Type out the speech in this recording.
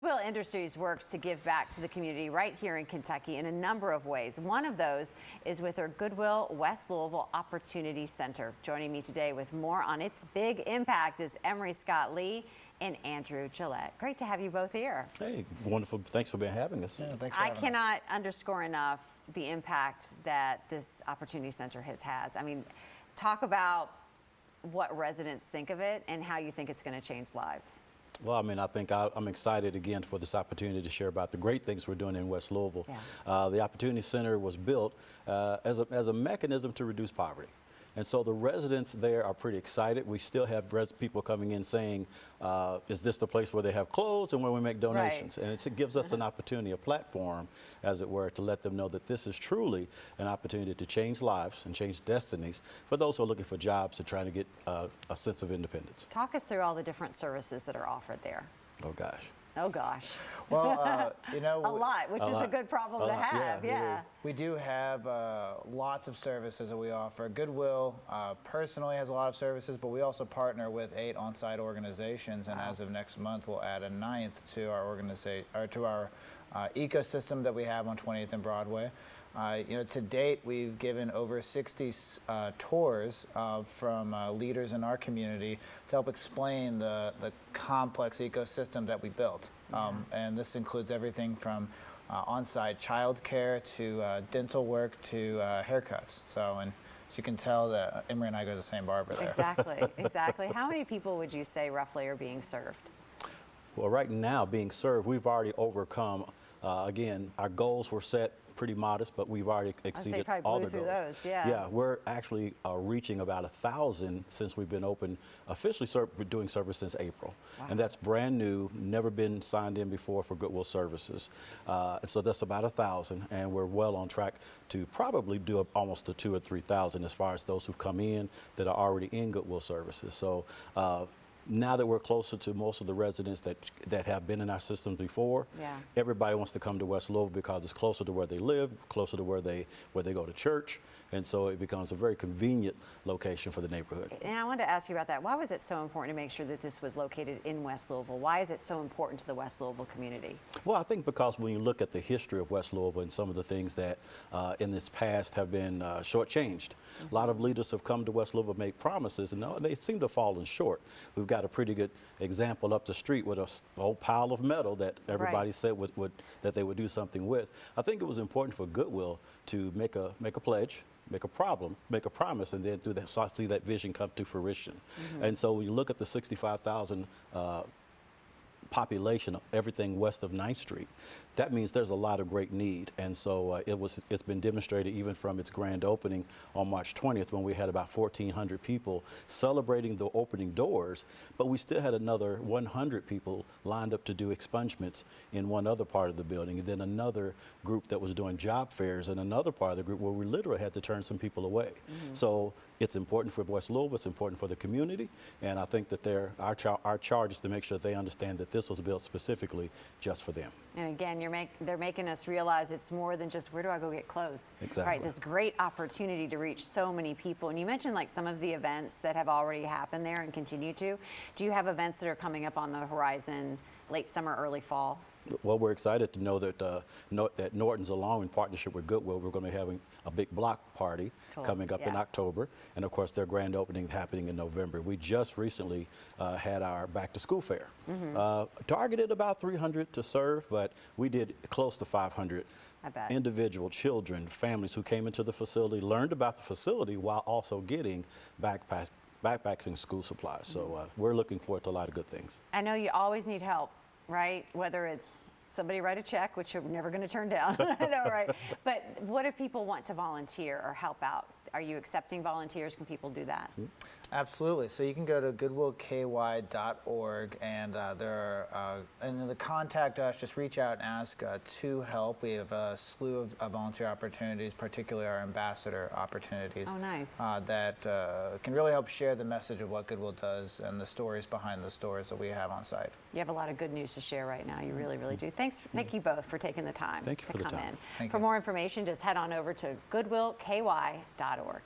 Goodwill Industries works to give back to the community right here in Kentucky in a number of ways. One of those is with their Goodwill West Louisville Opportunity Center. Joining me today with more on its big impact is Emery Scott Lee and Andrew Gillette. Great to have you both here. Hey, wonderful. Thanks for having us. Yeah, thanks for having us. I cannot underscore enough the impact that this Opportunity Center has. I mean, talk about what residents think of it and how you think it's going to change lives. Well, I mean, I think I'm excited again for this opportunity to share about the great things we're doing in West Louisville. Yeah. The Opportunity Center was built as a mechanism to reduce poverty. And so the residents there are pretty excited. We still have people coming in saying, is this the place where they have clothes and where we make donations? Right. And it gives us an opportunity, a platform, as it were, to let them know that this is truly an opportunity to change lives and change destinies for those who are looking for jobs and trying to get a sense of independence. Talk us through all the different services that are offered there. Oh, gosh. Oh, gosh. Well, you know, a lot, which is a good problem to have. Yeah. We do have lots of services that we offer. Goodwill personally has a lot of services, but we also partner with 8 on-site organizations, and as of next month, we'll add a 9th to our organization, or to our ecosystem that we have on 20th and Broadway. You know, to date, we've given over 60 tours from leaders in our community to help explain the complex ecosystem that we built. And this includes everything from on-site childcare to dental work to haircuts. So, and as you can tell, that Emery and I go to the same barber there. Exactly, exactly. How many people would you say roughly are being served? Well, right now, being served, we've already overcome. Again, our goals were set pretty modest, but we've already exceeded all the goals. Yeah, we're actually reaching about 1,000 since we've been open, officially doing service since April. Wow. And that's brand new, never been signed in before for Goodwill services. So that's about 1,000, and we're well on track to probably do almost 2,000 or 3,000 as far as those who've come in that are already in Goodwill services. So now that we're closer to most of the residents that have been in our systems before, everybody wants to come to West Louisville because it's closer to where they live, closer to where they go to church, and so it becomes a very convenient location for the neighborhood. And I wanted to ask you about that. Why was it so important to make sure that this was located in West Louisville? Why is it so important to the West Louisville community? Well, I think because when you look at the history of West Louisville and some of the things that in this past have been shortchanged, a lot of leaders have come to West Louisville, made promises, and they seem to have fallen short. We've got a pretty good example up the street with a whole pile of metal that everybody said that they would do something with. I think it was important for Goodwill to make a pledge, make a promise, and then through that, so I see that vision come to fruition. And so when you look at the 65,000 population of everything west of 9th Street, that means there's a lot of great need. And so it's been demonstrated even from its grand opening on March 20th when we had about 1,400 people celebrating the opening doors, but we still had another 100 people lined up to do expungements in one other part of the building, and then another group that was doing job fairs in another part of the group where we literally had to turn some people away. So it's important for West Louisville, it's important for the community, and I think that our charge is to make sure that they understand that this was built specifically just for them. And again, they're making us realize it's more than just where do I go get clothes. Exactly. Right, this great opportunity to reach so many people. And you mentioned like some of the events that have already happened there and continue to. Do you have events that are coming up on the horizon late summer, early fall? Well, we're excited to know that Norton's, along in partnership with Goodwill, we're going to be having a big block party coming up in October. And of course, their grand opening is happening in November. We just recently had our back to school fair. Targeted about 300 to serve, but we did close to 500 individual children, families who came into the facility, learned about the facility while also getting backpacks and school supplies. So we're looking forward to a lot of good things. I know you always need help, right? Whether it's somebody write a check, which you're never going to turn down. I know, right? But what if people want to volunteer or help out? Are you accepting volunteers? Can people do that? Absolutely. So you can go to goodwillky.org, and and the contact us, just reach out and ask to help. We have a slew of volunteer opportunities, particularly our ambassador opportunities. Oh, nice. That can really help share the message of what Goodwill does and the stories behind the stores that we have on site. You have a lot of good news to share right now. You really, really do. Thank you both for taking the time to come in. For more information, just head on over to goodwillky.org.